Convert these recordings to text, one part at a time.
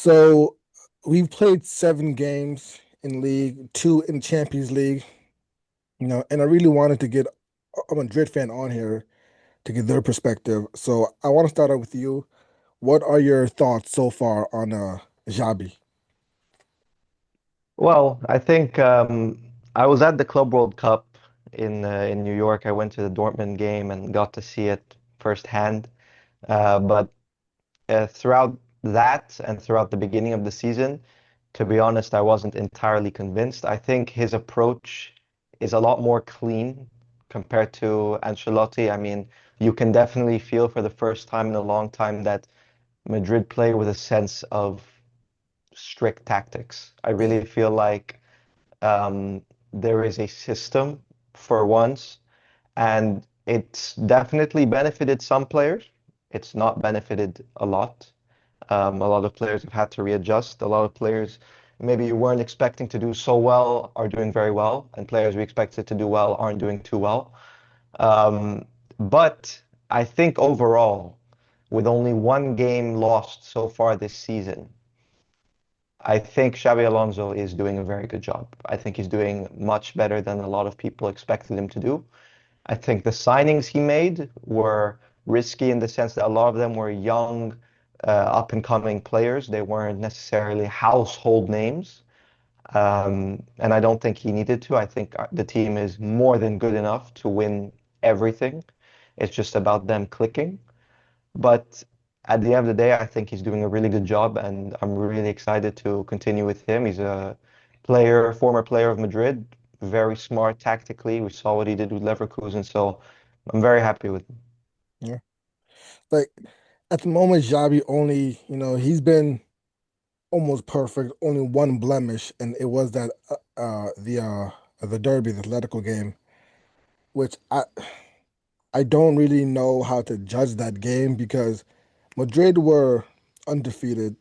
So we've played 7 games in league, two in Champions League, and I really wanted to get a Madrid fan on here to get their perspective. So I want to start out with you. What are your thoughts so far on Xabi? Well, I think I was at the Club World Cup in New York. I went to the Dortmund game and got to see it firsthand. But throughout that and throughout the beginning of the season, to be honest, I wasn't entirely convinced. I think his approach is a lot more clean compared to Ancelotti. I mean, you can definitely feel for the first time in a long time that Madrid play with a sense of strict tactics. I Yeah, really feel like um, there is a system for once, and it's definitely benefited some players. It's not benefited a lot. A lot of players have had to readjust. A lot of players maybe you weren't expecting to do so well are doing very well, and players we expected to do well aren't doing too well. Um, but I think overall, with only one game lost so far this season, I think Xabi Alonso is doing a very good job. I think he's doing much better than a lot of people expected him to do. I think the signings he made were risky in the sense that a lot of them were young, up and coming players. They weren't necessarily household names. And I don't think he needed to. I think the team is more than good enough to win everything. It's just about them clicking. But at the end of the day, I think he's doing a really good job, and I'm really excited to continue with him. He's a former player of Madrid, very smart tactically. We saw what he did with Leverkusen, so I'm very happy with him. yeah. Like at the moment, Xabi only, he's been almost perfect, only one blemish, and it was that the Derby, the Atletico game, which I don't really know how to judge that game because Madrid were undefeated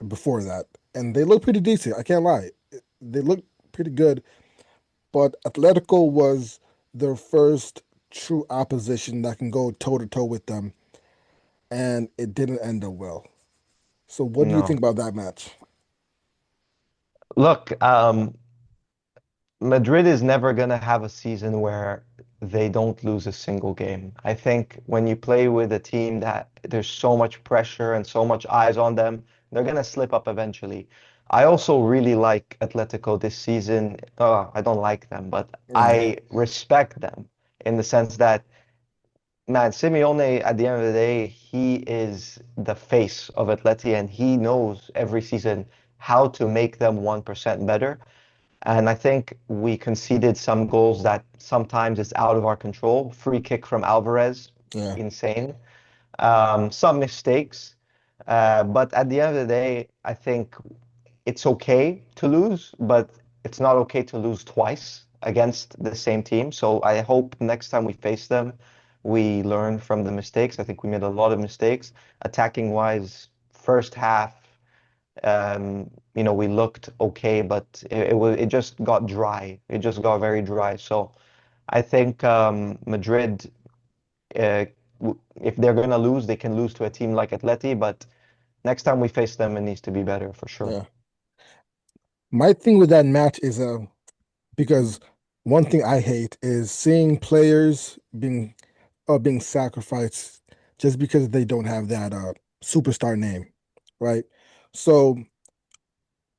before that, and they looked pretty decent. I can't lie. They looked pretty good, but Atletico was their first true opposition that can go toe to toe with them, and it didn't end up well. So, what do you think No. about that match? Look, Madrid is never going to have a season where they don't lose a single game. I think when you play with a team that there's so much pressure and so much eyes on them, they're going to slip up eventually. I also really like Atletico this season. I don't like them, but Yeah, I respect them in the sense that, man, Simeone, at the end of the day, he is the face of Atleti and he knows every season how to make them 1% better. And I think we conceded some goals that sometimes it's out of our control. Free kick from Alvarez, yeah, insane. Some mistakes. But at the end of the day, I think it's okay to lose, but it's not okay to lose twice against the same team. So I hope next time we face them, we learn from the mistakes. I think we made a lot of mistakes. Attacking wise, first half, we looked okay, but it just got dry. It just got very dry. So I think Madrid, uh, if they're gonna lose, they can lose to a team like Atleti, but next time we face them, it needs to be better for sure. yeah. My thing with that match is because one thing I hate is seeing players being sacrificed just because they don't have that superstar name, right? So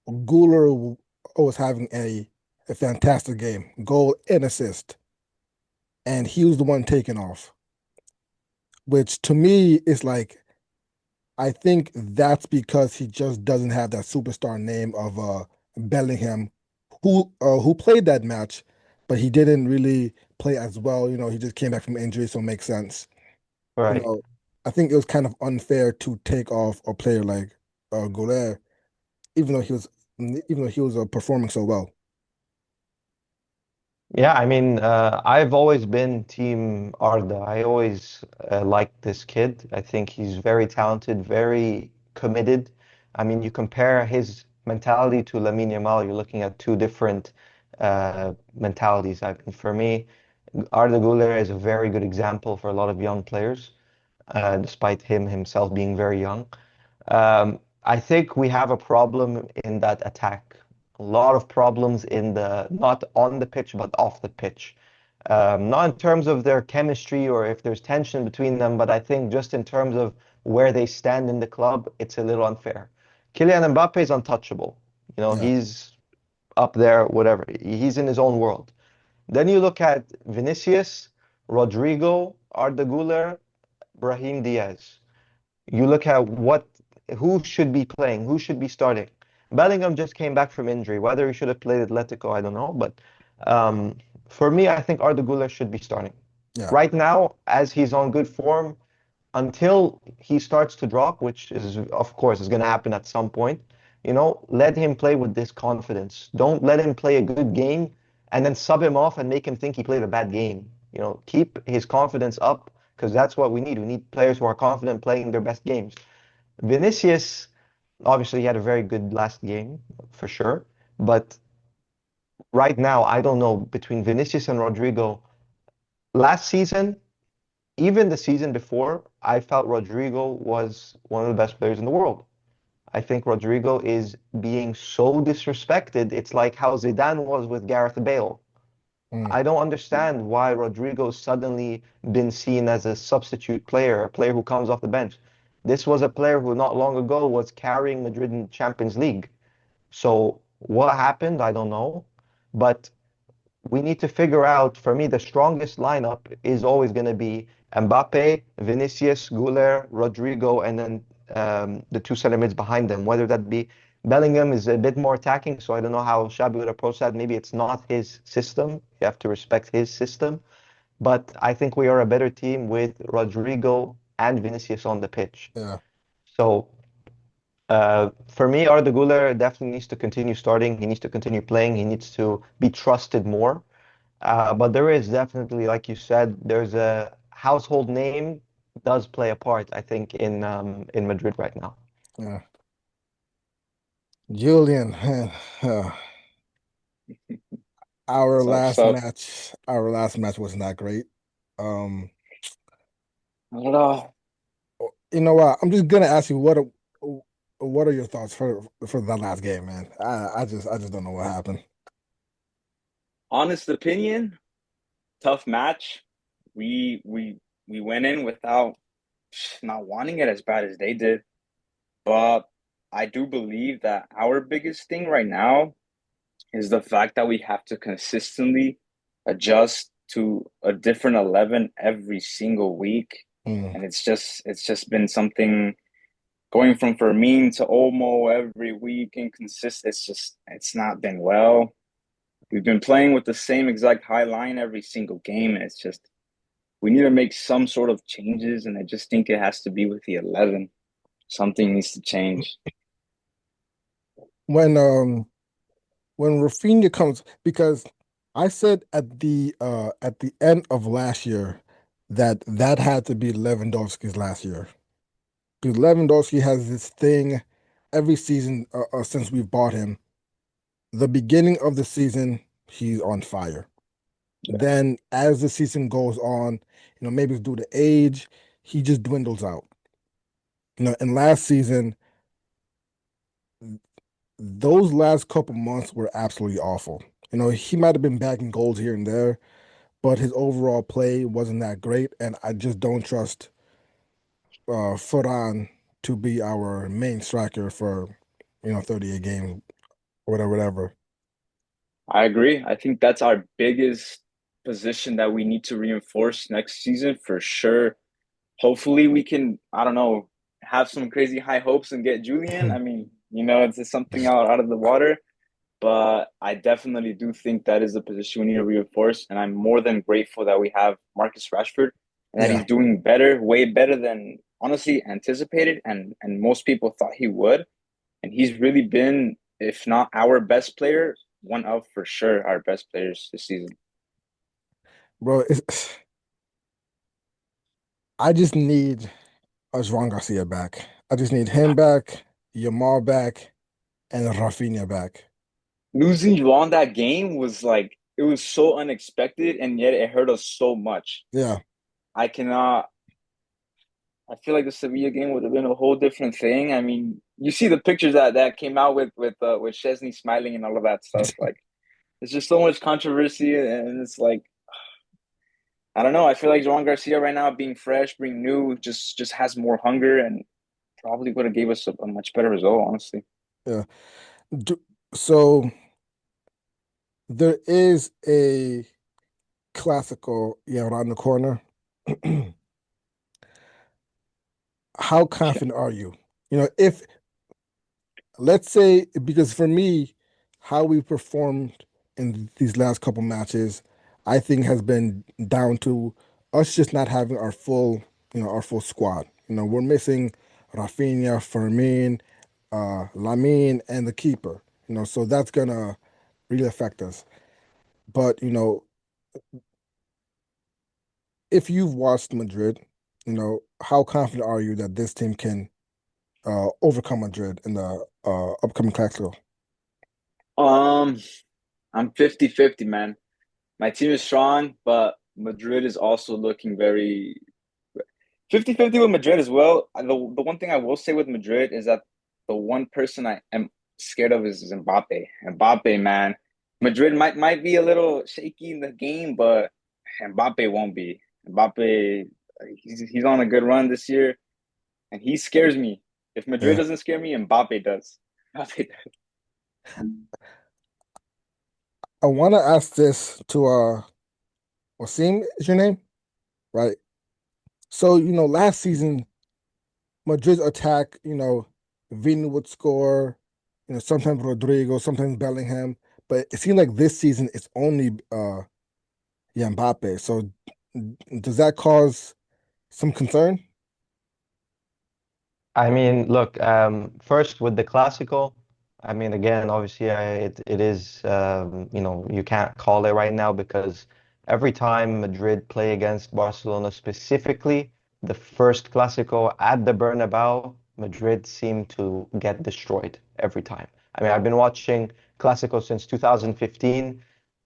Guler was having a fantastic game, goal and assist, and he was the one taken off, which to me is like I think that's because he just doesn't have that superstar name of Bellingham, who played that match, but he didn't really play as well. He just came back from injury, so it makes sense. You Right. know, I think it was kind of unfair to take off a player like Golazo, even though he was performing so well. Yeah, I mean, I've always been Team Arda. I always liked this kid. I think he's very talented, very committed. I mean, you compare his mentality to Lamine Yamal, you're looking at two different mentalities. I mean, for me, Arda Güler is a very good example for a lot of young players, despite him himself being very young. I think we have a problem in that attack. A lot of problems in the not on the pitch but off the pitch. Not in terms of their chemistry or if there's tension between them, but I think just in terms of where they stand in the club, it's a little unfair. Kylian Mbappe is untouchable. You know, Yeah. he's up there, whatever. He's in his own world. Then you look at Vinicius, Rodrigo, Arda Güler, Brahim Diaz. You look at who should be playing, who should be starting. Bellingham just came back from injury. Whether he should have played Atletico, I don't know. But um, for me, I think Arda Güler should be starting. Yeah. Right now, as he's on good form, until he starts to drop, which is, of course, is going to happen at some point, let him play with this confidence. Don't let him play a good game and then sub him off and make him think he played a bad game. Keep his confidence up because that's what we need. We need players who are confident playing their best games. Vinicius, obviously, he had a very good last game for sure. But right now, I don't know between Vinicius and Rodrigo. Last season, even the season before, I felt Rodrigo was one of the best players in the world. I think Rodrigo is being so disrespected. It's like how Zidane was with Gareth Bale. Mm, I don't understand why Rodrigo's suddenly been seen as a substitute player, a player who comes off the bench. This was a player who not long ago was carrying Madrid in Champions League. So what happened? I don't know. But we need to figure out, for me, the strongest lineup is always going to be Mbappe, Vinicius, Güler, Rodrigo, and then the two center mids behind them. Whether that be Bellingham is a bit more attacking, so I don't know how Xabi would approach that. Maybe it's not his system. You have to respect his system. But I think we are a better team with Rodrigo and Vinicius on the pitch. yeah. So for me, Arda Güler definitely needs to continue starting. He needs to continue playing. He needs to be trusted more. But there is definitely, like you said, there's a household name does play a part, I think, in Madrid right now. Yeah. Julian, Sup, sup. our last match was not great. Um, I don't know. you know what? I'm just gonna ask you what are your thoughts for that last game, man? I just don't know what happened. Honest opinion, tough match. We went in without not wanting it as bad as they did, but I do believe that our biggest thing right now is the fact that we have to consistently adjust to a different 11 every single week. Mm, And it's just been something going from Fermin to Olmo every week and it's not been well. We've been playing with the same exact high line every single game, and it's just we need to make some sort of changes, and I just think it has to be with the 11. Something needs to change. when when Rafinha comes, because I said at the end of last year that that had to be Lewandowski's last year. Because Lewandowski has this thing every season since we've bought him. The beginning of the season, he's on fire. Yeah, Then as the season goes on, maybe it's due to age, he just dwindles out. And last season, those last couple months were absolutely awful. He might have been bagging goals here and there, but his overall play wasn't that great, and I just don't trust Foran to be our main striker for 38 games, whatever, whatever. I agree. I think that's our biggest position that we need to reinforce next season for sure. Hopefully, we can, I don't know, have some crazy high hopes and get Julian. I mean, it's just something out of the water. But I definitely do think that is a position we need to reinforce. And I'm more than grateful that we have Marcus Rashford and that Yeah, he's doing better, way better than honestly anticipated and most people thought he would. And he's really been, if not our best player, one of for sure our best players this season. bro. I just need João Garcia back. I just need him back, Yamal back, and Rafinha back. Losing Juan that game was like it was so unexpected and yet it hurt us so much. Yeah, I cannot I feel like the Sevilla game would have been a whole different thing. I mean, you see the pictures that came out with Chesney smiling and all of that stuff. Like, there's just so much controversy, and it's like I don't know. I feel like Joan Garcia right now, being fresh, being new, just has more hunger, and probably would have gave us a much better result, honestly. Yeah. Do, so there is a classical, yeah, around the corner. How confident are you? If let's say, because for me, how we performed in these last couple matches, I think has been down to us just not having our full squad. We're missing Rafinha, Fermin, Lamine, and the keeper. So that's gonna really affect us. But if you've watched Madrid, how confident are you that this team can overcome Madrid in the upcoming Clásico? Um, I'm 50-50, man. My team is strong, but Madrid is also looking very 50-50 with Madrid as well. The one thing I will say with Madrid is that the one person I am scared of is Mbappe. Mbappe, man. Madrid might be a little shaky in the game, but Mbappe won't be. Mbappe, he's on a good run this year, and he scares me. If Madrid Yeah. doesn't scare me, Mbappe does. Mbappe does. I want to ask this to Wasim is your name, right? So, last season Madrid's attack, Vini would score, sometimes Rodrigo, sometimes Bellingham, but it seemed like this season it's only yeah, Mbappe. So does that cause some concern? I mean, look, first with the classical, I mean, again, obviously, it is, you can't call it right now because every time Madrid play against Barcelona specifically, the first classical at the Bernabeu, Madrid seem to get destroyed every time. I mean, I've been watching Clasico since 2015,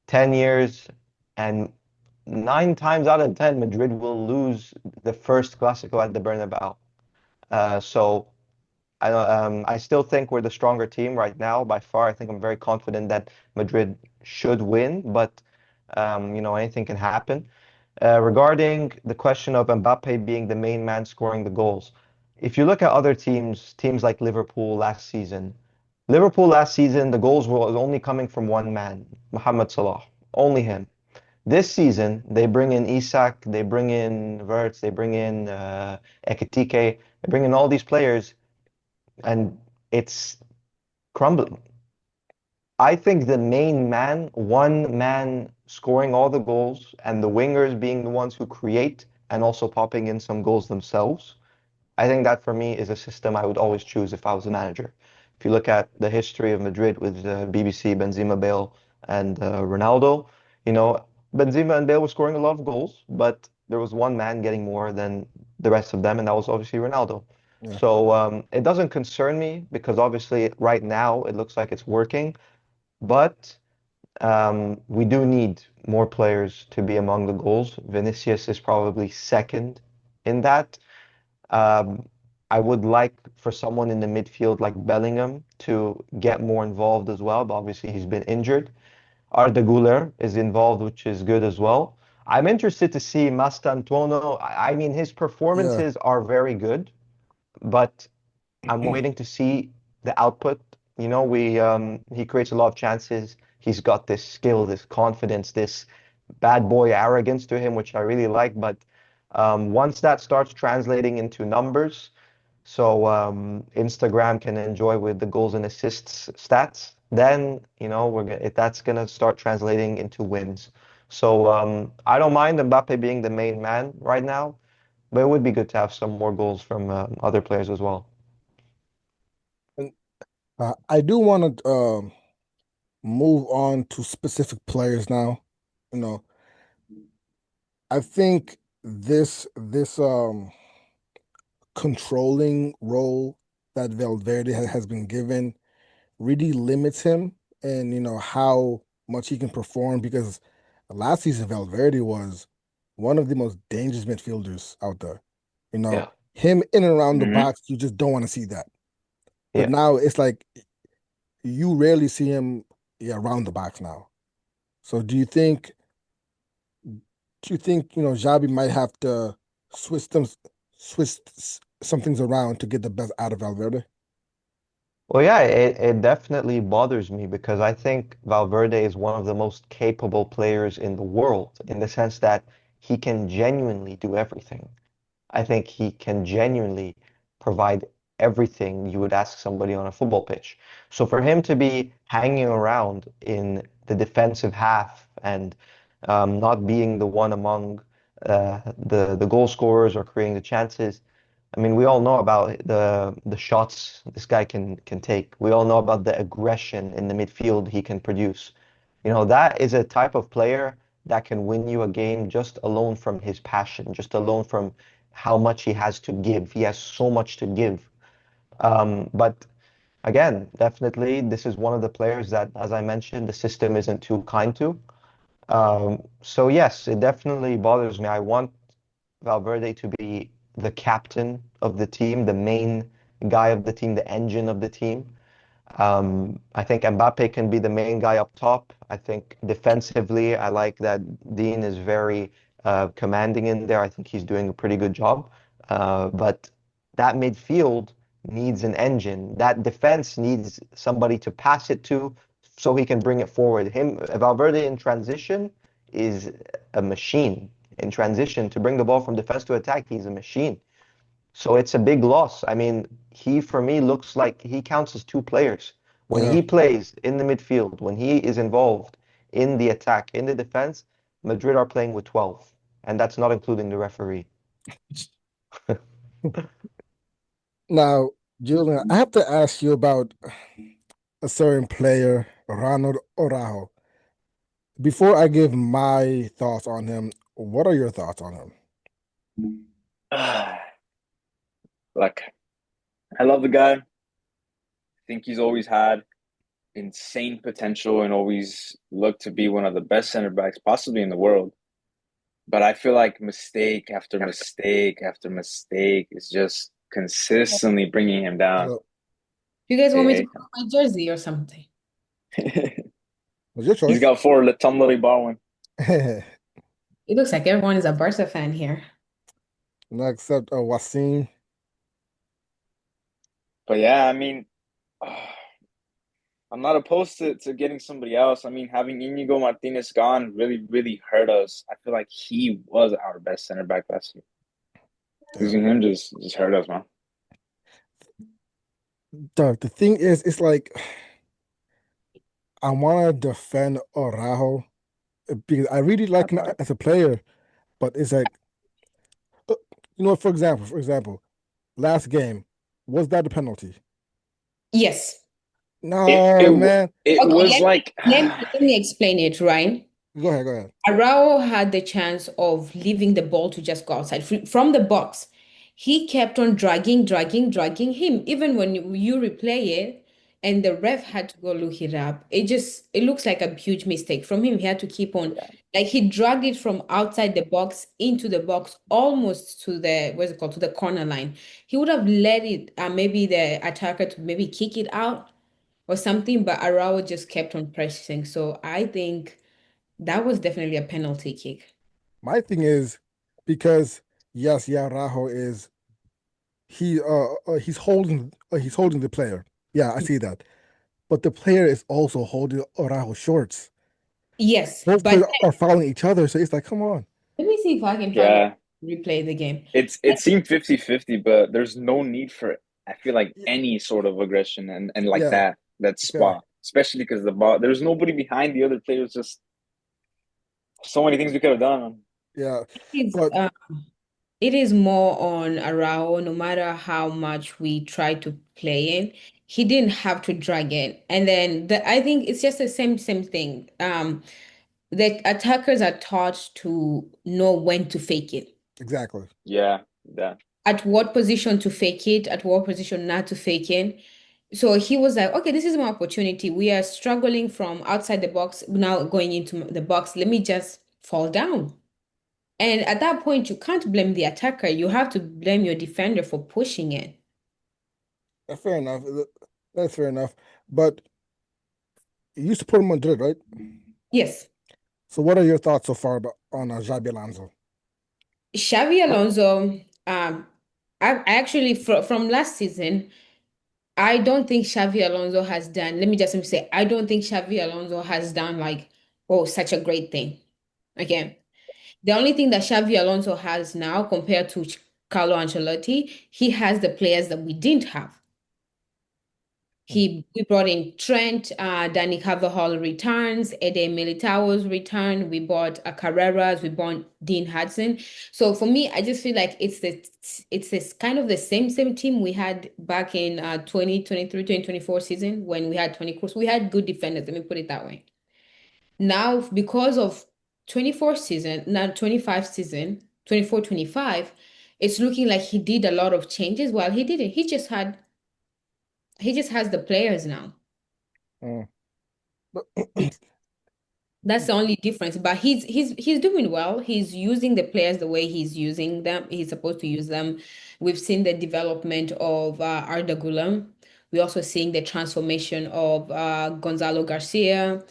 10 years, and 9 times out of 10, Madrid will lose the first Clasico at the Bernabeu. So I still think we're the stronger team right now by far. I think I'm very confident that Madrid should win, but anything can happen. Regarding the question of Mbappe being the main man scoring the goals, if you look at other teams, teams like Liverpool last season, the goals were only coming from one man, Mohamed Salah, only him. This season, they bring in Isak, they bring in Verts, they bring in Ekitike, they bring in all these players and it's crumbling. I think the main man, one man scoring all the goals, and the wingers being the ones who create and also popping in some goals themselves. I think that for me is a system I would always choose if I was a manager. If you look at the history of Madrid with BBC, Benzema, Bale, and Ronaldo, you know, Benzema and Bale were scoring a lot of goals, but there was one man getting more than the rest of them, and that was obviously Ronaldo. Yeah. So it doesn't concern me because obviously right now it looks like it's working, but we do need more players to be among the goals. Vinicius is probably second in that. Um, I would like for someone in the midfield like Bellingham to get more involved as well, but obviously he's been injured. Arda Güler is involved, which is good as well. I'm interested to see Mastantuono. I mean, his Yeah. performances are very good, but I'm waiting to see the output. You know, we he creates a lot of chances. He's got this skill, this confidence, this bad boy arrogance to him, which I really like. But once that starts translating into numbers, so Instagram can enjoy with the goals and assists stats, then that's gonna start translating into wins. So I don't mind Mbappe being the main man right now, but it would be good to have some more goals from other players as well. And I do want to move on to specific players now. You know, I think this controlling role that Valverde has been given really limits him and how much he can perform because last season Valverde was one of the most dangerous midfielders out there. You know, Yeah. him in and around the Hmm. box, you just don't want to see that. But Yeah. now it's like you rarely see him, yeah, around the box now. So do you think, Xabi might have to switch them switch some things around to get the best out of Valverde? Well, yeah, it definitely bothers me because I think Valverde is one of the most capable players in the world in the sense that he can genuinely do everything. I think he can genuinely provide everything you would ask somebody on a football pitch. So for him to be hanging around in the defensive half and not being the one among the goal scorers or creating the chances, I mean, we all know about the shots this guy can take. We all know about the aggression in the midfield he can produce. You know, that is a type of player that can win you a game just alone from his passion, just alone from how much he has to give. He has so much to give. But again, definitely, this is one of the players that, as I mentioned, the system isn't too kind to. So yes, it definitely bothers me. I want Valverde to be the captain of the team, the main guy of the team, the engine of the team. I think Mbappe can be the main guy up top. I think defensively, I like that Dean is very commanding in there. I think he's doing a pretty good job. But that midfield needs an engine. That defense needs somebody to pass it to so he can bring it forward. Valverde in transition is a machine. In transition, to bring the ball from defense to attack, he's a machine. So it's a big loss. I mean, he for me looks like he counts as two players. When Yeah. he plays in the midfield, when he is involved in the attack, in the defense, Madrid are playing with 12. And that's not including the referee. Now, Julian, I have to ask you about a certain player, Ronald Araujo. Before I give my thoughts on him, what are your thoughts on him? Like, I love the guy. I think he's always had insane potential and always looked to be one of the best center backs possibly in the world. But I feel like mistake after mistake after mistake is just consistently bringing him down. So, You guys want me to Eh? put my jersey or something? it's your He's choice. got four. Let Tom Lily Barwin. It looks like everyone is a Barca fan here. Not except Wasim. But yeah, I mean, I'm not opposed to getting somebody else. I mean, having Inigo Martinez gone really, really hurt us. I feel like he was our best center back last year. Yeah. Losing him just hurt us, man. The thing is, it's like I want to defend Araujo because I really like him as a player, but it's like, uh, for example, last game, was that a penalty? Yes. It No, it man. it Okay, was like let me explain it, right? Go ahead, go ahead. Arao had the chance of leaving the ball to just go outside from the box. He kept on dragging him. Even when you replay it and the ref had to go look it up, it looks like a huge mistake from him. He had to keep on, yeah, like he dragged it from outside the box into the box almost to the, what's it called, to the corner line. He would have let it, maybe the attacker to maybe kick it out or something, but Arao just kept on pressing. So I think that was definitely a penalty kick. My thing is because yes, yeah, Rajo is he's holding the player. Yeah, I see that. But the player is also holding Araujo shorts. Yes, Both but players are following each other, so it's like, come on. let me see if I can try to yeah. replay the game. It seemed 50-50, but there's no need for I feel like Y- any sort of aggression and like Yeah, that yeah, spot, especially because the ball there's nobody behind the other players. Just so many things we could have done. yeah. It's But it is more on Arao, no matter how much we try to play in, he didn't have to drag in. And then I think it's just the same thing. The attackers are taught to know when to fake it. exactly. Yeah, yeah, At what position to fake it, at what position not to fake it. So he was like, okay, this is my opportunity. We are struggling from outside the box, now going into the box. Let me just fall down. And at that point, you can't blame the attacker. You have to blame your defender for pushing it. Fair enough. That's fair enough. But you used to put him on Madrid, right? Yes. So what are your thoughts so far about on Xabi Alonso? Xavi Alonso, I actually from last season, I don't think Xavi Alonso has done, let me just simply say, I don't think Xavi Alonso has done like, oh, such a great thing. Again, the only thing that Xavi Alonso has now compared to Carlo Ancelotti, he has the players that we didn't have. Hmm. We brought in Trent, Danny Carvajal returns, Ede Militao's return. We bought Carreras, we bought Dean Hudson. So for me, I just feel like it's this kind of the same team we had back in 2023, 2024 season when we had Tony Cruz. We had good defenders, let me put it that way. Now, because of 24 season, now 25 season, 24, 25, it's looking like he did a lot of changes. Well, he didn't. He just has the players now. Hmm. But That's the only difference. But he's doing well. He's using the players the way he's using them. He's supposed to use them. We've seen the development of Arda Güler. We're also seeing the transformation of Gonzalo Garcia.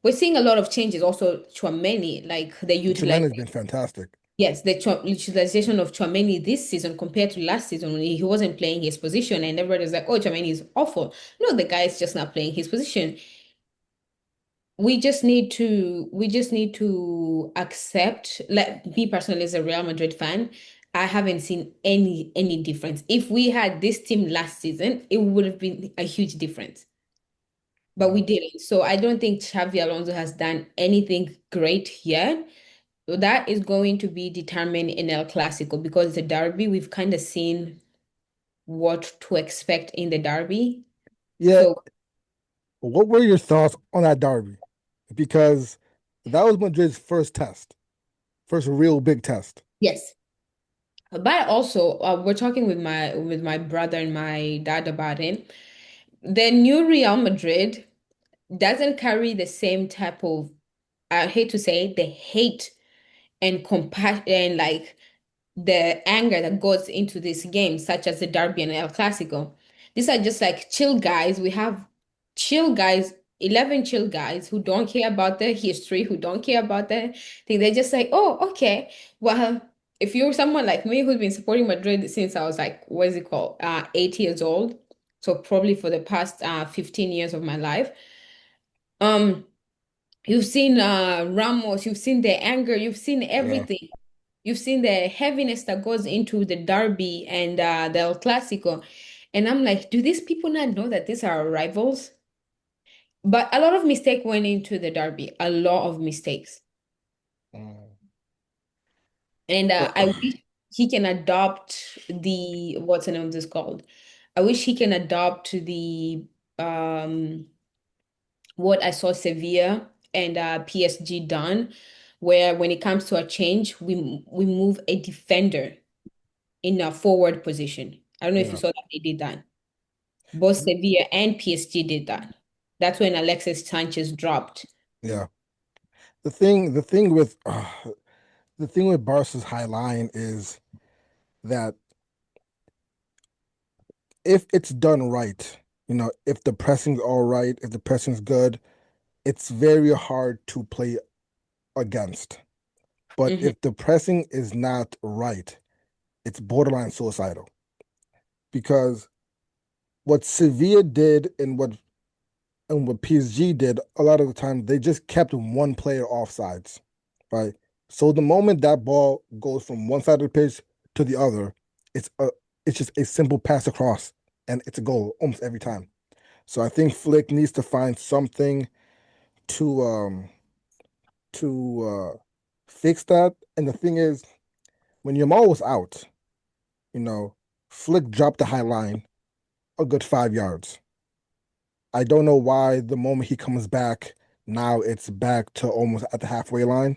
We're seeing a lot of changes. Also, Chouameni, like the Chiellini has utilization. been fantastic. Yes, the utilization of Chouameni this season compared to last season when he wasn't playing his position, and everybody's like, "Oh, Chouameni is awful." No, the guy is just not playing his position. We just need to accept, like me personally as a Real Madrid fan, I haven't seen any difference. If we had this team last season, it would have been a huge difference. But we Hmm. didn't. So I don't think Xavi Alonso has done anything great yet. So that is going to be determined in El Clasico because it's a derby. We've kind of seen what to expect in the derby. Yeah, So what were your thoughts on that derby? Because that was Madrid's first test, first real big test. yes. But also, we're talking with my brother and my dad about it. The new Real Madrid doesn't carry the same type of, I hate to say it, the hate and compassion and like the anger that goes into this game, such as the Derby and El Clasico. These are just like chill guys. We have chill guys, 11 chill guys who don't care about their history, who don't care about their thing. They're just like, oh, okay. Well, if you're someone like me who's been supporting Madrid since I was like, what is it called? 8 years old. So probably for the past 15 years of my life. Um, You've seen Ramos, you've seen the anger, you've seen Yeah. everything. You've seen the heaviness that goes into the Derby and the El Clasico. And I'm like, do these people not know that these are our rivals? But a lot of mistake went into the Derby, a lot of mistakes. Mm. And But I wish he can adopt the, what's the name of this called? I wish he can adopt um what I saw Sevilla and PSG done, where when it comes to a change, we move a defender in a forward position. I don't know if you yeah, saw that they did that. Both Sevilla and PSG did that. That's when Alexis Sanchez dropped. yeah. The thing with Barca's high line is that if it's done right, if the pressing's all right, if the pressing's good, it's very hard to play against. But Hmm. if the pressing is not right, it's borderline suicidal. Because what Sevilla did and what PSG did, a lot of the time they just kept one player offsides, right? So the moment that ball goes from one side of the pitch to the other, it's a it's just a simple pass across and it's a goal almost every time. So I think Flick needs to find something to fix that. And the thing is, when Yamal was out, you know, Flick dropped the high line a good 5 yards. I don't know why the moment he comes back, now it's back to almost at the halfway line.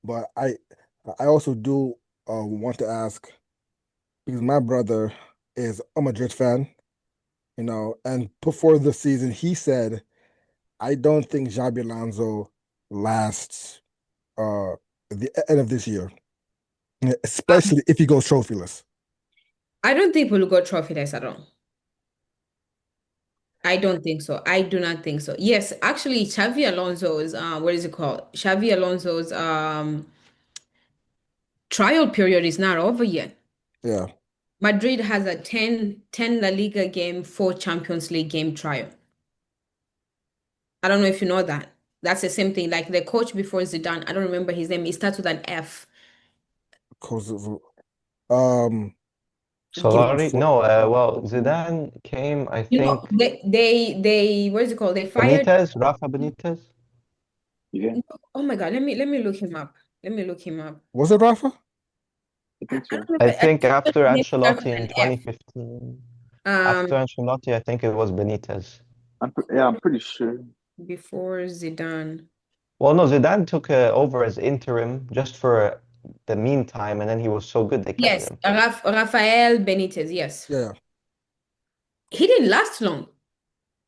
But I also do want to ask because my brother is a Madrid fan, and before the season he said, I don't think Xabi Alonso lasts. at the end of this year, Um, especially if he goes trophyless. I don't think we'll go trophyless at all. I don't think so. I do not think so. Yes, actually, Xavi Alonso's what is it called? Xavi Alonso's trial period is not over yet. Yeah, Madrid has a ten La Liga game, 4 Champions League game trial. I don't know if you know that. That's the same thing. Like the coach before Zidane, I don't remember his name. It starts with an F. Kosovo. Um, Give Solari? No, well, Zidane came, I You know, think, they what is it called? They fired. Benitez, Rafa Benitez. Yeah, Oh my God, let me look him up. Let me look him up. was it Rafa? I I think so. don't I remember. I think think after his name starts Ancelotti with in an F. 2015, after Um, Ancelotti, I think it was Benitez. Yeah, I'm pretty sure. before Zidane. Well, no, Zidane took over as interim just for the meantime, and then he was so good they kept Yes, him. Rafael Benitez. Yes, Yeah, he didn't last long.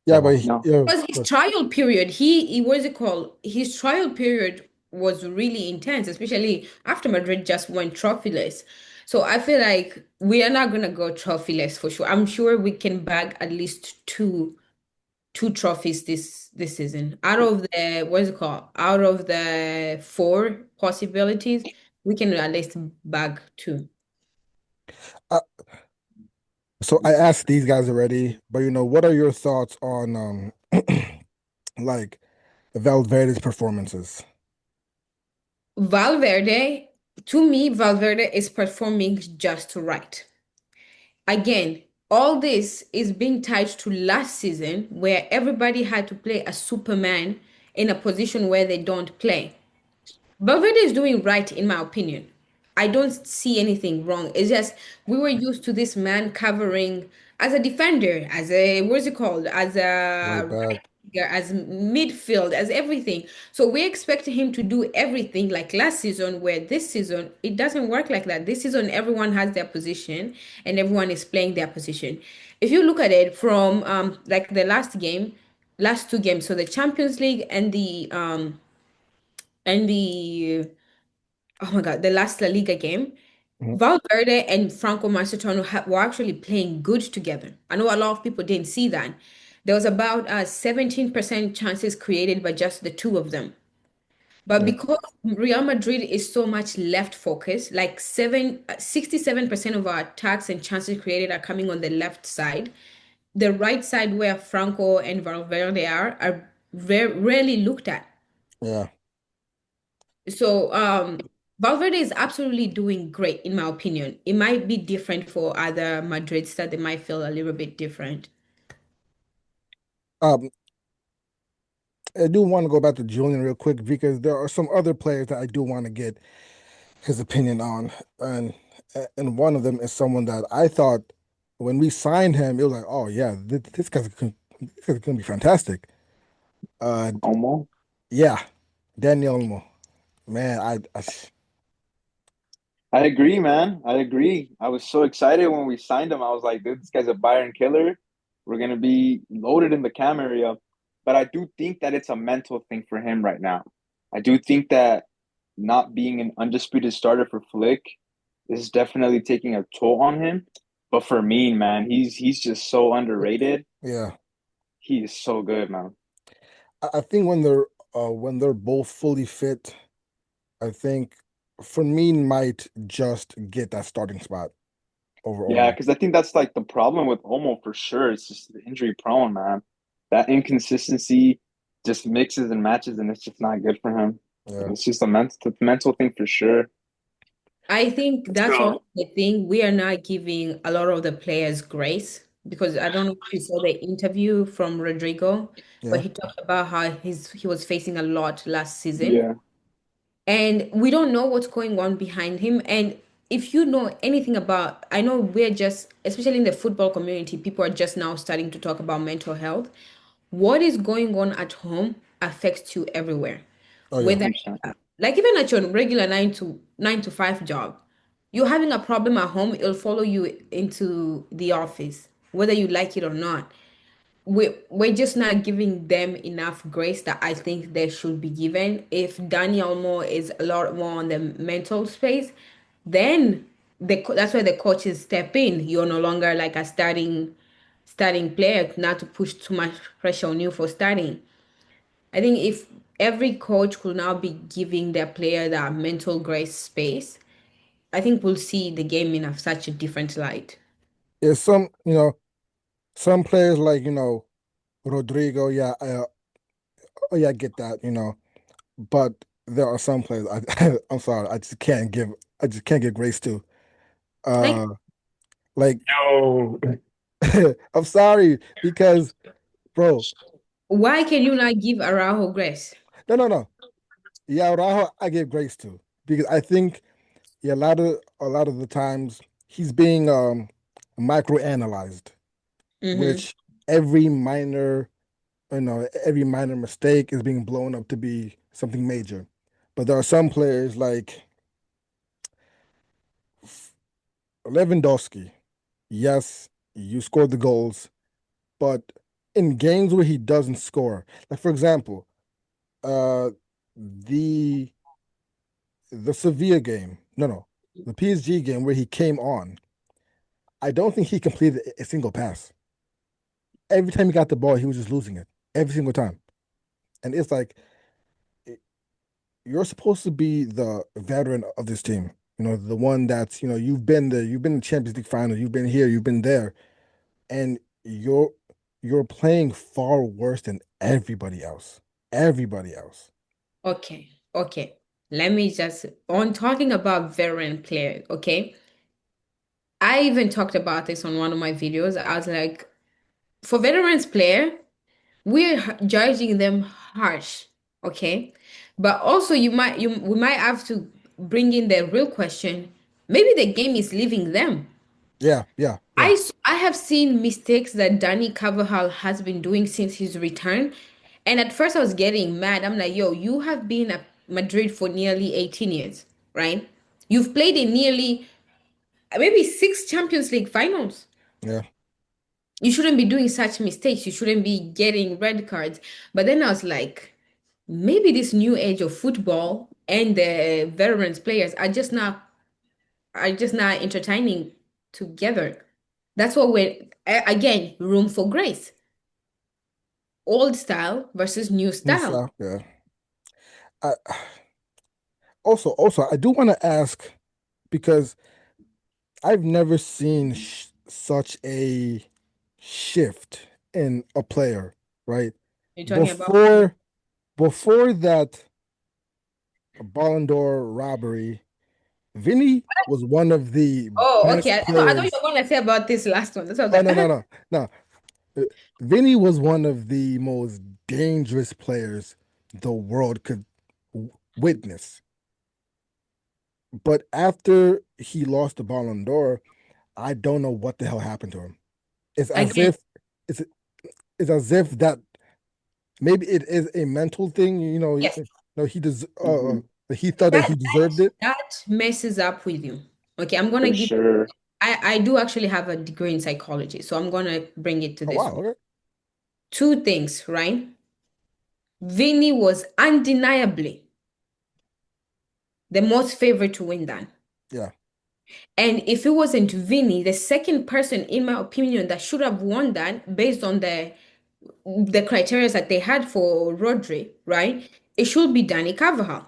yeah, but No. he, No, yeah, Because his but trial period, he what is it called? His trial period was really intense, especially after Madrid just went trophyless. So I feel like we are not gonna go trophyless for sure. I'm sure we can bag at least two trophies this season. Out of the what is it called? Out of the 4 possibilities, we can at least bag 2. uh, so I asked these guys already, but what are your thoughts on like Valverde's performances? Valverde, to me, Valverde is performing just right. Again, all this is being tied to last season where everybody had to play a Superman in a position where they don't play. Valverde is doing right, in my opinion. I don't see anything wrong. It's just we were used to this man covering as a defender, as a what's it called, as Right a back. right winger, as midfield, as everything. So we expect him to do everything like last season, where this season it doesn't work like that. This season everyone has their position and everyone is playing their position. If you look at it from like the last 2 games, so the Champions League and the oh my God, the last La Liga game, Mhm. Valverde and Franco Macedonia were actually playing good together. I know a lot of people didn't see that. There was about 17% chances created by just the two of them. But Yeah, because Real Madrid is so much left focused, like 67% of our attacks and chances created are coming on the left side. The right side where Franco and Valverde are rarely looked at. yeah. So Valverde is absolutely doing great in my opinion. It might be different for other Madrids that they might feel a little bit different. Um, I do want to go back to Julian real quick because there are some other players that I do want to get his opinion on, and one of them is someone that I thought when we signed him, it was like, oh yeah, this guy's gonna be fantastic. Uh, Almost. yeah, Daniel Olmo, man, I agree, man. I agree. I was so excited when we signed him. I was like, dude, this guy's a Bayern killer. We're gonna be loaded in the cam area. But I do think that it's a mental thing for him right now. I do think that not being an undisputed starter for Flick is definitely taking a toll on him. But for me, man, he's just so underrated. yeah, He is so good, man. I think when they're both fully fit, I think Fermin might just get that starting spot over Yeah, Olmo. because I think that's like the problem with Olmo for sure. It's just injury prone, man. That inconsistency just mixes and matches, and it's just not good for him. Yeah, It's just a mental thing for sure. I think Let's that's also go. the thing. We are not giving a lot of the players grace because I don't know if you saw the interview from Rodrigo, but yeah. he talked about how he was facing a lot last season. Yeah, And we don't know what's going on behind him. And if you know anything about, I know we're just, especially in the football community, people are just now starting to talk about mental health. What is going on at home affects you everywhere. Oh yeah, Whether, 100%. like even at your regular nine to five job, you're having a problem at home, it'll follow you into the office, whether you like it or not. we're just not giving them enough grace that I think they should be given. If Daniel Moore is a lot more on the mental space, then that's where the coaches step in. You're no longer like a starting player, not to push too much pressure on you for starting. I think if every coach could now be giving their player that mental grace space, I think we'll see the game in such a different light. There's some players like, Rodrigo, yeah, oh yeah, I get that, but there are some players I'm sorry, I just can't give grace to. Like, Uh, like No. I'm sorry because, bro, why can you not give Araujo grace? no, no, no. Yeah, Raho, I give grace to because I think, yeah, a lot of the times he's being microanalyzed, Mm-hmm. which every minor mistake is being blown up to be something major. But there are some players like Lewandowski. Yes, you scored the goals, but in games where he doesn't score, like for example, uh, the the Sevilla game, no, the PSG game where he came on, I don't think he completed a single pass. Every time he got the ball, he was just losing it every single time. And it's like you're supposed to be the veteran of this team. The one that's, you've been there, you've been in the Champions League final, you've been here, you've been there, and you're playing far worse than everybody else. Everybody else. Okay, okay. Let me just on talking about veteran players, okay? I even talked about this on one of my videos. I was like, for veterans player, we're judging them harsh, okay? But also you we might have to bring in the real question. Maybe the game is leaving them. Yeah, yeah, yeah, I have seen mistakes that Danny Carvajal has been doing since his return. And at first I was getting mad. I'm like, yo, you have been at Madrid for nearly 18 years, right? You've played in nearly maybe six Champions League finals. yeah. You shouldn't be doing such mistakes. You shouldn't be getting red cards. But then I was like, maybe this new age of football and the veterans players are just not entertaining together. That's what again, room for grace. Old style versus new style. Musa, yeah. I, also, I do want to ask because I've never seen such a shift in a player, right? You're talking about Before before that Ballon d'Or robbery, Vinny was one of the oh, okay. best I thought you players. were going to say about this last one. That's what Oh I was no, no, like, no, no. Uh, Vinny was one of the most dangerous players the world could witness. But after he lost the Ballon d'Or, I don't know what the hell happened to him. It's as again, if it's it's as if that maybe it is a mental thing. yes. He does. Hmm. He thought that That he deserved it. that messes up with you. Okay, I'm gonna For give sure. I do actually have a degree in psychology, so I'm gonna bring it to Oh this wow. one. Okay. Two things, right? Vinny was undeniably the most favorite to win that. Yeah. And if it wasn't Vinny, the second person, in my opinion, that should have won that based on the criteria that they had for Rodri, right? It should be Danny Carvajal.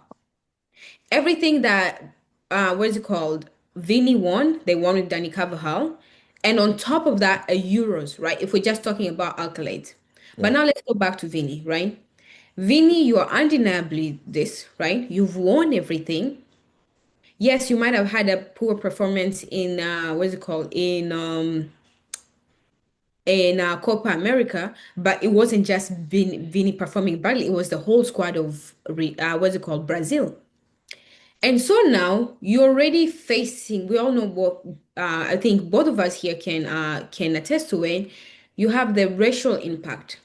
Everything that what is it called? Vinny won, they won with Danny Carvajal. And on top of that, a Euros, right? If we're just talking about accolades. But Yeah. now let's go back to Vinny, right? Vinny, you are undeniably this, right? You've won everything. Yes, you might have had a poor performance in what is it called in Copa America, but it wasn't just Vini performing badly. It was the whole squad of what's it called, Brazil. And so now you're already facing. We all know what I think both of us here can attest to it. You have the racial impact.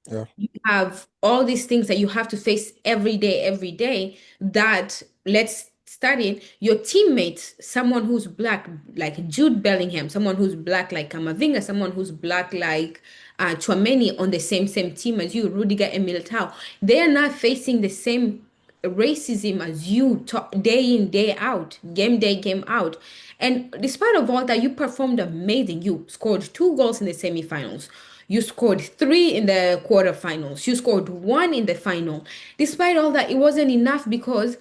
Yeah. You have all these things that you have to face every day, every day. That let's studying your teammates, someone who's black like Jude Bellingham, someone who's black like Kamavinga, someone who's black like Chouameni on the same team as you, Rudiger and Militao. They are not facing the same racism as you day in, day out, game day, game out. And despite of all that, you performed amazing. You scored 2 goals in the semifinals. You scored 3 in the quarterfinals. You scored 1 in the final. Despite all that, it wasn't enough because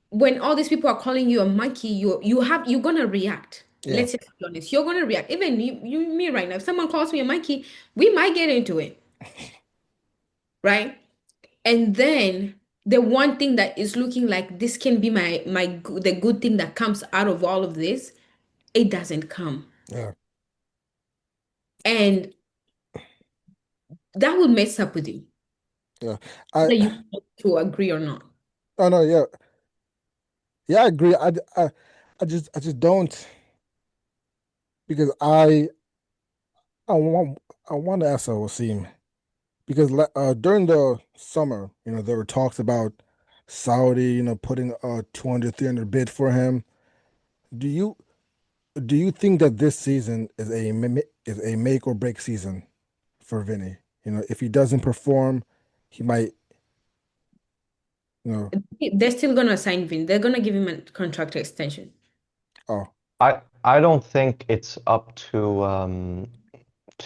when all these people are calling you a monkey, you're gonna react. Yeah, Let's just be honest. You're gonna react. Even me right now. If someone calls me a monkey, we might get into it, right? And then the one thing that is looking like this can be the good thing that comes out of all of this, it doesn't come. yeah, And that will mess up with you. yeah. I Whether you want to agree or not. oh no, yeah, yeah. I agree. I just don't because I want to ask Wasim because during the summer, there were talks about Saudi, putting a 200, 300 bid for him. Do you do you think that this season is a make or break season for Vinny? If he doesn't perform, he might, you know, They're still gonna sign Vin. They're gonna give him a contract extension. oh, I don't think it's up to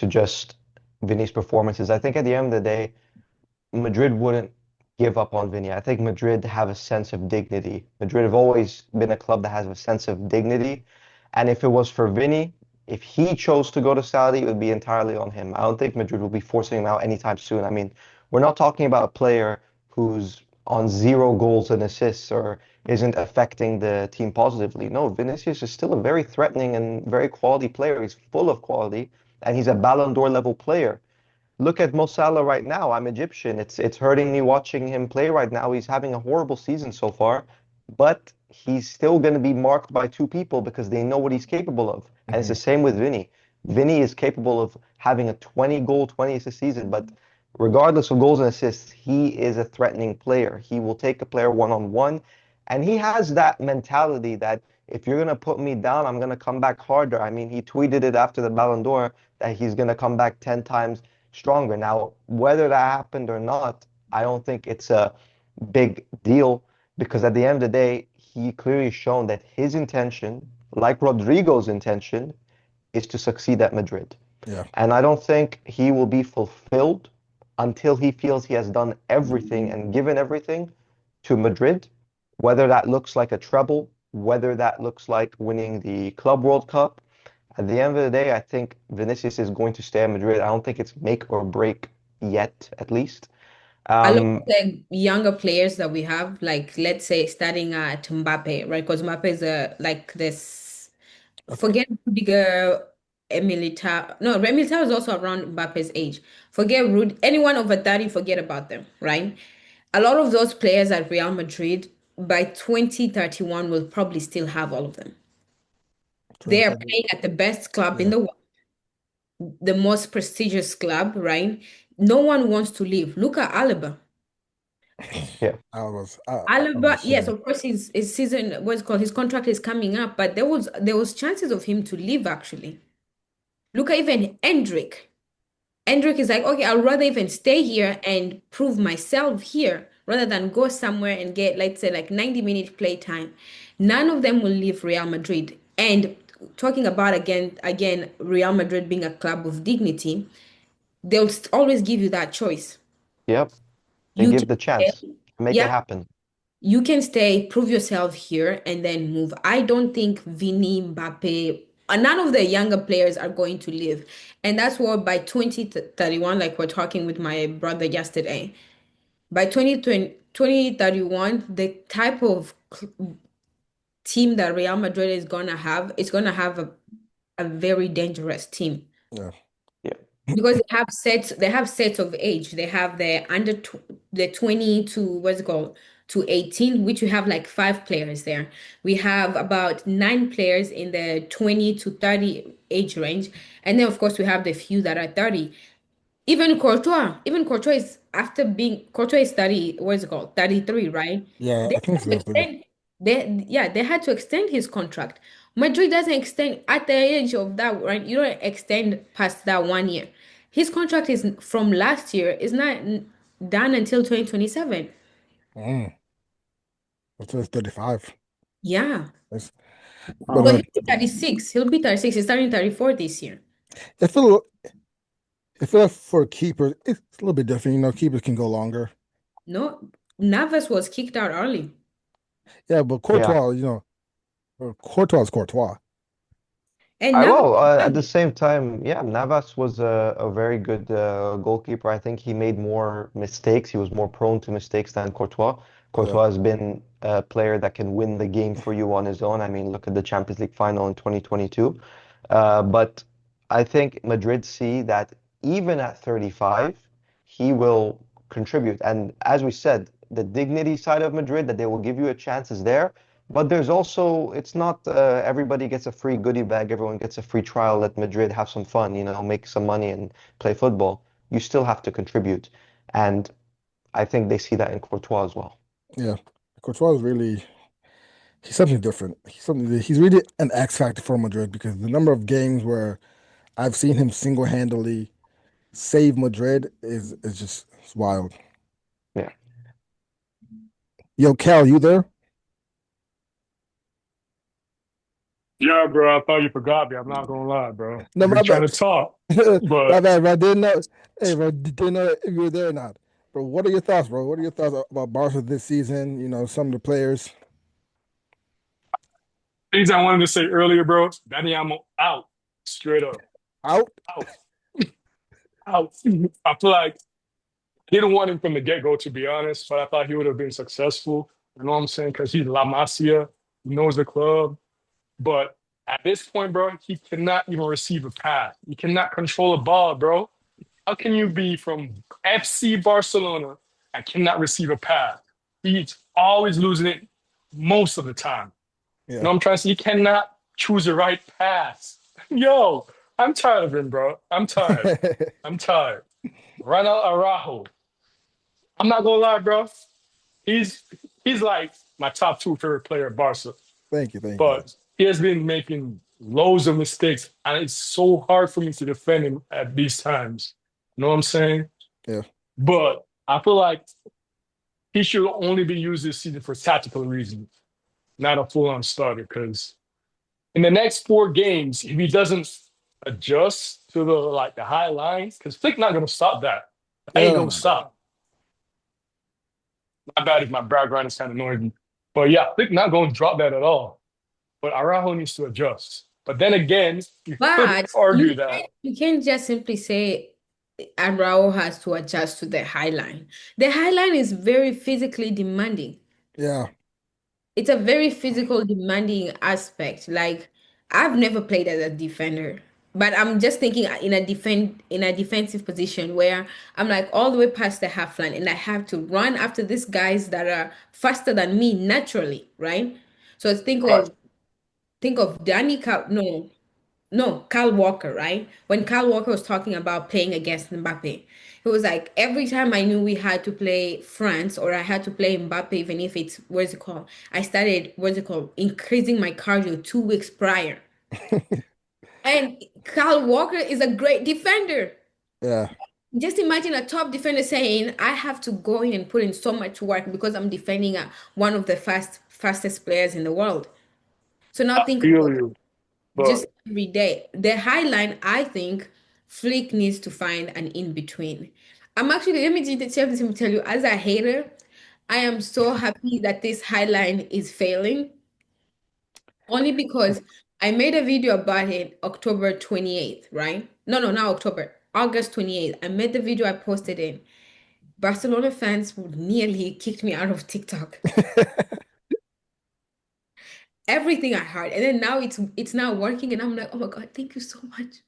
just Vinny's performances. I think at the end of the day, Madrid wouldn't give up on Vinny. I think Madrid have a sense of dignity. Madrid have always been a club that has a sense of dignity. And if it was for Vinny, if he chose to go to Saudi, it would be entirely on him. I don't think Madrid will be forcing him out anytime soon. I mean, we're not talking about a player who's on 0 goals and assists or isn't affecting the team positively. No, Vinicius is still a very threatening and very quality player. He's full of quality, and he's a Ballon d'Or level player. Look at Mo Salah right now. I'm Egyptian. It's hurting me watching him play right now. He's having a horrible season so far, but he's still going to be marked by 2 people because they know what he's capable of. And it's mhm, the same with Vinny. Vinny is capable of having a 20 goal, 20 assist season, but regardless of goals and assists, he is a threatening player. He will take a player one on one, and he has that mentality that if you're going to put me down, I'm going to come back harder. I mean, he tweeted it after the Ballon d'Or that he's going to come back 10 times stronger. Now, whether that happened or not, I don't think it's a big deal because at the end of the day, he clearly shown that his intention, like Rodrigo's intention, is to succeed at Madrid. yeah, And I don't think he will be fulfilled until he feels he has done everything and given everything to Madrid, whether that looks like a treble, whether that looks like winning the Club World Cup. At the end of the day, I think Vinicius is going to stay at Madrid. I don't think it's make or break yet, at least. A lot of Um, the younger players that we have, like let's say starting at Mbappe, right? Because Mbappe is like this. I think, Forget Rudiger, Emilita. No, Emilita is also around Mbappe's age. Forget anyone over 30, forget about them, right? A lot of those players at Real Madrid by 2031 will probably still have all of them. They are 2030, playing at the best club in yeah, the world, the most prestigious club, right? No one wants to leave. Look at Alaba. yeah, I Alaba, was yes, saying, of course, his season, what's it called, his contract is coming up, but there was chances of him to leave actually. Look at even Hendrik. Hendrik is like, okay, I'd rather even stay here and prove myself here rather than go somewhere and get, let's say, like 90-minute play time. None of them will leave Real Madrid. And talking about again, Real Madrid being a club of dignity, they'll always give you that choice. yep. They You give can the chance. stay, Make it yeah, happen. you can stay, prove yourself here, and then move. I don't think Vini, Mbappe, none of the younger players are going to leave. And that's what by 2031, like we're talking with my brother yesterday, by 2031, the type of team that Real Madrid is gonna have a very dangerous team yeah, Yeah, because they have sets of age. They have the 20 to what's it called to 18, which we have like 5 players there. We have about 9 players in the 20 to 30 age range, and then of course we have the few that are 30. Even Courtois is after being Courtois is 30, what is it called? 33, right? yeah. They I think could so. have extend, they had to extend his contract. Madrid doesn't extend at the age of that, right? You don't extend past that 1 year. His contract is from last year, is not done until 2027. Mm, until it's 35. Yeah. It's, but Well, he'll be 36. He'll be 36. He's starting 34 this year. I feel like for keepers, it's a little bit different. Keepers can go longer. No, Navas was kicked out early. Yeah, but Yeah. Courtois, Courtois is Courtois. And I Navas, well, at the same time, yeah, Navas was a very good goalkeeper. I think he made more mistakes. He was more prone to mistakes than Courtois. Yeah, Courtois has been a player that can win the game for you on his own. I mean, look at the Champions League final in 2022. But I think Madrid see that even at 35, he will contribute. And as we said, the dignity side of Madrid, that they will give you a chance is there. But there's also, it's not everybody gets a free goodie bag, everyone gets a free trial. Let Madrid have some fun, make some money and play football. You still have to contribute. And I think they see that in Courtois as well. yeah. Courtois is really he's something different. He's really an X factor for Madrid because the number of games where I've seen him single-handedly save Madrid is just it's wild. Yeah. Yo, Cal, you there? Yeah, bro, I thought you forgot me. I'm not gonna lie, bro. No, I've been my trying bad. to talk, My but bad, bro. I didn't know. Hey, bro, didn't know if you were there or not. Bro, what are your thoughts, bro? What are your thoughts about Barca this season? Some of the players things I wanted to say earlier, bro. Danny Amo out, straight up, out. out, out. I feel like I didn't want him from the get-go, to be honest, but I thought he would have been successful. You know what I'm saying? Because he's La Masia, he knows the club. But at this point, bro, he cannot even receive a pass. He cannot control a ball, bro. How can you be from FC Barcelona and cannot receive a pass? He's always losing it most of the time. You Yeah. know what I'm trying to say? He cannot choose the right pass. Yo, I'm tired of him, bro. I'm tired. I'm tired. Ronald Araujo. I'm not gonna lie, bro. He's he's like my top two favorite player at Barca, Thank you, thank you. but he has been making loads of mistakes, and it's so hard for me to defend him at these times. You know what I'm saying? Yeah. But I feel like he should only be used this season for tactical reasons, not a full-on starter. Because in the next four games, if he doesn't adjust to the high line, because Flick not gonna stop that. I No, ain't no, gonna no, no. stop. My bad if my background is kind of noisy. But yeah, Flick not gonna drop that at all. But Araujo needs to adjust. But then again, you could but argue that you can't just simply say Arao has to adjust to the high line. The high line is very physically demanding. Yeah. It's a very physical demanding aspect. Like I've never played as a defender, but I'm just thinking in a defensive position where I'm like all the way past the half line and I have to run after these guys that are faster than me naturally, right? So right. think of Danny Cal no, no, Kyle Walker, right? When Kyle Walker was talking about playing against Mbappe, it was like every time I knew we had to play France or I had to play Mbappe, even if it's what's it called, I started what's it called, increasing my cardio 2 weeks prior. And Kyle Walker is a great defender. Yeah. Just imagine a top defender saying, I have to go in and put in so much work because I'm defending one of the fastest players in the world. So now I think feel about you. just But every day. The high line, I think Flick needs to find an in between. I'm actually, let me tell you, as a hater, I am so happy that this high line is failing, only because I made a video about it October 28th, right? No, no, not October, August 28th. I made the video, I posted it. Barcelona fans would nearly kicked me out of TikTok. Everything I heard. And then now it's now working and I'm like, oh my God, thank you so much.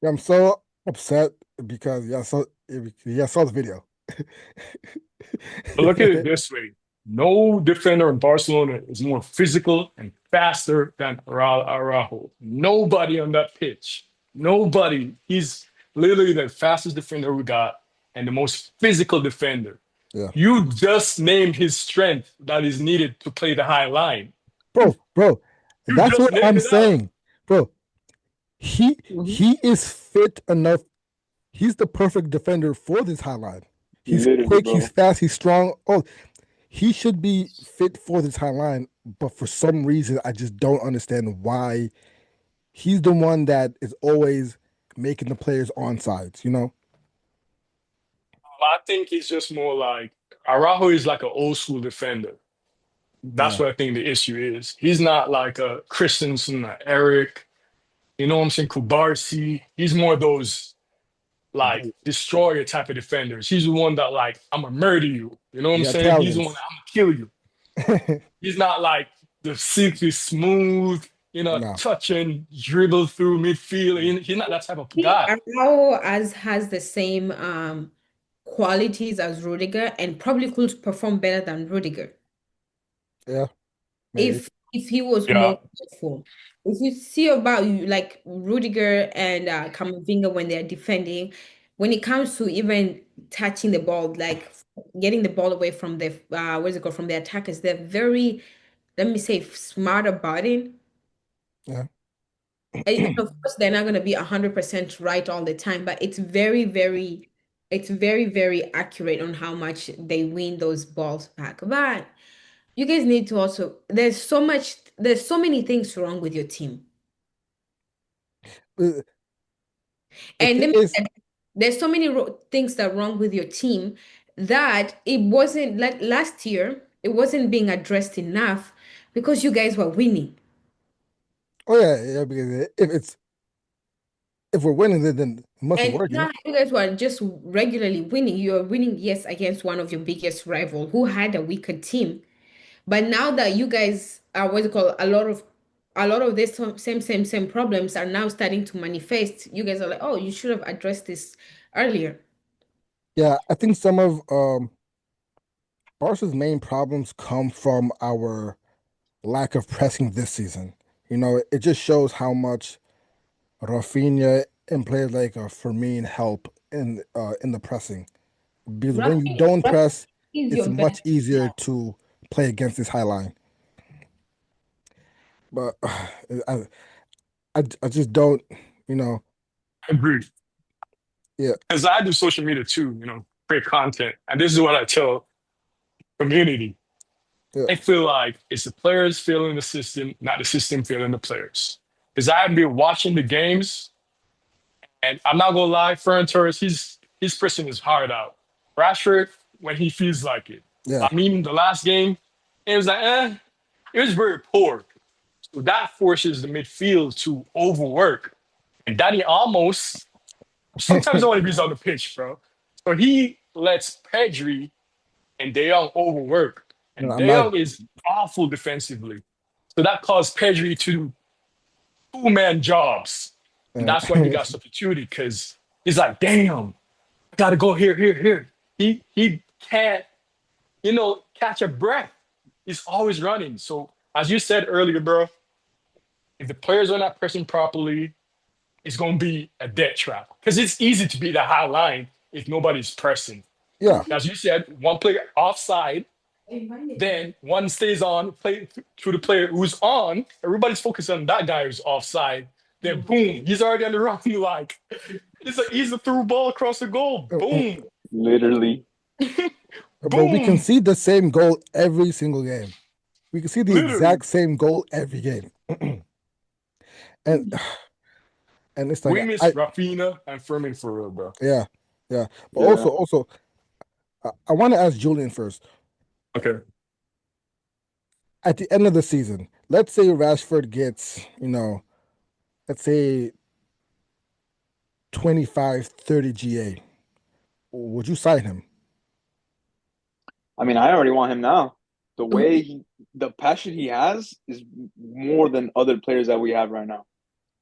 Yeah, I'm so upset because yeah, I saw the video. but look at it this way. No defender in Barcelona is more physical and faster than Araujo. Nobody on that pitch. Nobody. He's literally the fastest defender we got and the most physical defender. Yeah. You just named his strength that is needed to play the high line. Bro, You that's just what named I'm it out. saying. Bro, he Mhm. he is fit enough. He's the perfect defender for this highline. He's Literally, quick, he's bro. fast, he's strong. Oh, he should be fit for this highline, but for some reason I just don't understand why he's the one that is always making the players on sides, you know? I think it's just more like Araujo is like an old school defender. That's Yeah. what I think the issue is. He's not like a Christensen, a Eric, you know what I'm saying, Kubarsi. He's more of those like destroyer type of defenders. He's the one that like I'm gonna murder you. You know what I'm The saying? He's the one Italians. that I'm gonna kill you. He's not like the silky smooth, No. touch and dribble through midfield. He's not that type of He guy. Araujo as has the same qualities as Rudiger and probably could perform better than Rudiger Yeah, maybe. if he was Yeah, more careful. If you see about you like Rudiger and Camavinga when they're defending, when it comes to even touching the ball, like getting the ball away from the where's it go from the attackers, they're very, let me say, smart about it. Yeah. And of course, they're not going to be 100% right all the time, but it's very, very accurate on how much they win those balls back. But you guys need to also, there's so many things wrong with your team. The And thing let me is, say, there's so many things that are wrong with your team that it wasn't like last year, it wasn't being addressed enough because you guys were winning. oh yeah, because if we're winning, then it must be And it's working. not like you guys were just regularly winning. You're winning, yes, against one of your biggest rival who had a weaker team. But now that you guys are what's it called, a lot of this same problems are now starting to manifest. You guys are like, oh, you should have addressed this earlier. Yeah, I think some of Barca's main problems come from our lack of pressing this season. You know, it just shows how much Rafinha and players like Fermin help in the pressing. Because when you don't Rafinha press, is it's your best. much easier to play against this high line. But I just don't, you know, agreed. yeah, Because I do social media too, create content. And this is what I tell community. yeah, I feel like it's the players feeling the system, not the system feeling the players. Because I've been watching the games, and I'm not gonna lie, Ferran Torres, he's pressing his heart out. Rashford, when he feels like it. yeah. I mean, the last game, it was like, it was very poor. So that forces the midfield to overwork. And Danny almost sometimes only be on the pitch, bro. So he lets Pedri and De Jong overwork. No, And I'm De not. Jong is awful defensively. So that caused Pedri to two-man jobs. And Uh, that's why he got substituted because he's like, damn, I gotta go here, here, here. He can't, catch a breath. He's always running. So as you said earlier, bro, if the players are not pressing properly, it's gonna be a dead trap. Because it's easy to beat the high line if nobody's pressing. yeah, As you said, one player offside, then one stays on, play to the player who's on. Everybody's focused on that guy who's offside. Then boom, he's already on the run. Like it's an easy through ball across the goal. Boom, Literally. but we can boom. see the same goal every single game. We can see the Literally. exact same goal every game, and and it's like We miss I Rafinha and Fermin for real, bro. yeah, yeah. But Yeah. also, I want to ask Julian first. Okay. At the end of the season, let's say Rashford gets, let's say 25, 30 GA. Would you sign him? I mean, I already want him now. The passion he has is more than other players that we have right now.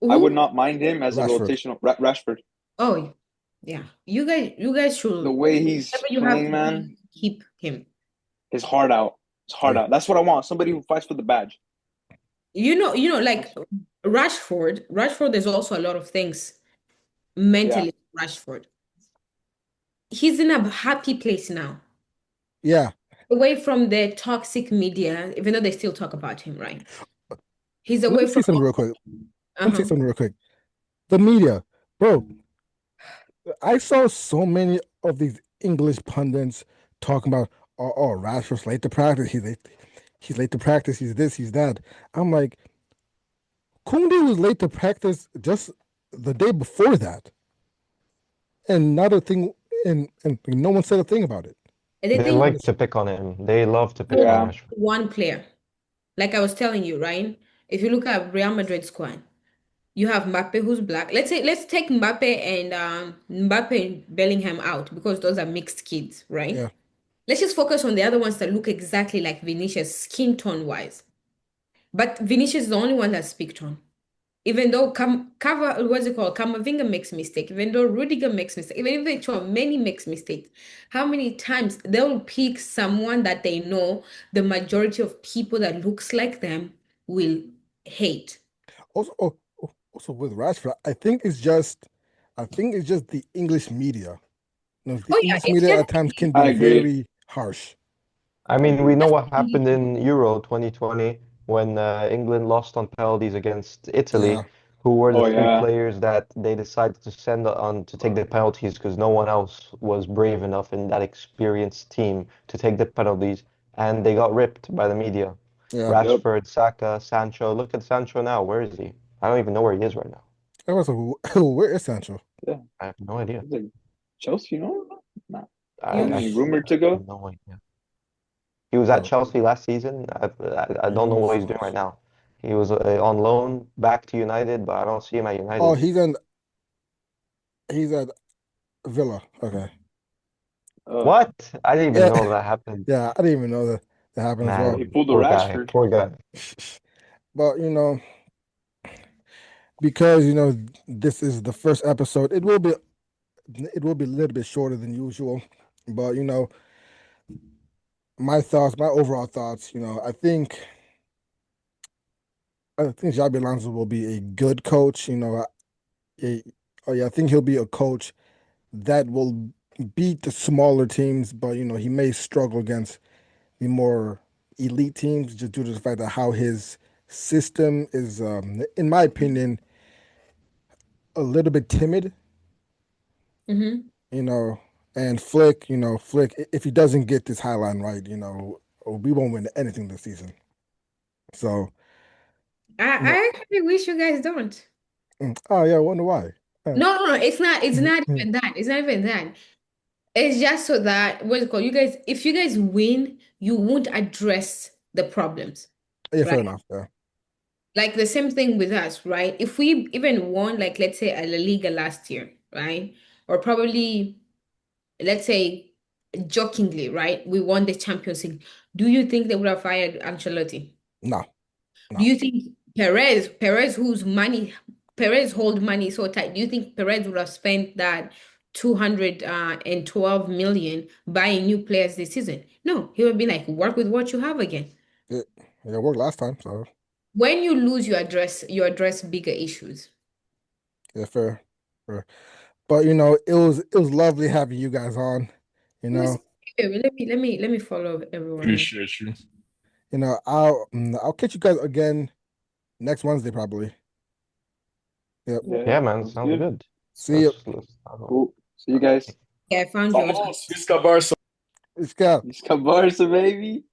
I would Who? not mind him as a Rashford. rotational Rashford. Oh, yeah. You guys The should, way he's whatever you have playing, to do, man, keep him. his heart out. His heart Yeah, out. That's what I want. Somebody who fights for the badge. Like That's Rashford, there's also a lot of things yeah. mentally. Rashford, he's in a happy place now. Yeah. Away from the toxic media, even though they still talk about him, right? He's Let away me say from something real quick. Let me say uh-huh. something real quick. The media, bro. I saw so many of these English pundits talking about, oh, Rashford's late to practice. He's late to practice. He's this. He's that. I'm like, Koundé was late to practice just the day before that, and not a thing. And no one said a thing about it. And the They thing like is, to pick on him. They love to pick on Yeah. Rashford. one player, like I was telling you, right? If you look at Real Madrid squad, you have Mbappe who's black. Let's take Mbappe and Mbappe and Bellingham out because those are mixed kids, right? Yeah. Let's just focus on the other ones that look exactly like Vinicius, skin tone wise. But Vinicius is the only one that's speak tone. Even though what's it called? Kamavinga makes mistake, even though Rudiger makes mistake, even if many makes mistakes, how many times they'll pick someone that they know the majority of people that looks like them will hate. Also, also with Rashford, I think it's just the English media. You know, the Oh yeah, English it's media just at times can be I agree. very harsh. I mean, we know that's what happened in Euro 2020 when England lost on penalties against Italy, Yeah, who were the Oh three yeah. players that they decided to send on to take the penalties because no one else was brave enough in that experienced team to take the penalties, and they got ripped by the media. yeah. Yep. Rashford, Saka, Sancho. Look at Sancho now. Where is he? I don't even know where he is right now. I was like, where is Sancho? Yeah. I have no idea. It's like Chelsea, you know? Not I, you I, getting rumored I to have go. no idea. He was at Bro, Chelsea last season. I he don't know what was. he's doing right now. He was on loan back to United, but I don't see him at Oh, United. he's at Villa. Okay. Uh, What? I didn't even Yeah, know that happened. yeah. I didn't even know that that happened as he well. Man, pulled the poor guy, Rashford. poor guy. But because this is the first episode, it will be a little bit shorter than usual. But my thoughts, my overall thoughts, I think Xabi Alonso will be a good coach. A, oh yeah, I think he'll be a coach that will beat the smaller teams, but he may struggle against the more elite teams just due to the fact that how his system is, in my opinion, a little bit timid. Mhm. You know, and Flick, if he doesn't get this high line right, we won't win anything this season. So, I, you know, I actually wish you guys don't. oh yeah, I wonder why. No, it's not even that. It's not even that. It's just so that what's it called? You guys, if you guys win, you won't address the problems, Yeah, right? fair enough. Yeah, Like the same thing with us, right? If we even won, like let's say a La Liga last year, right? Or probably let's say jokingly, right? We won the Champions League. Do you think they would have fired Ancelotti? no, Do no. you think Perez, Perez hold money so tight? Do you think Perez would have spent that 212 million buying new players this season? No, he would be like, work with what you have again. It worked last time, so When you lose, you address bigger issues. yeah, fair, fair. But it was lovely having you guys on. You It was know, let me follow everyone else. Appreciate you. I'll catch you guys again next Wednesday probably. Yep. Yeah, Yeah, man, sounds sounds good. good. See you. Cool. See you guys. Yeah, I found yours. Vamos, Visca Barça. It's got. Visca Barça, baby.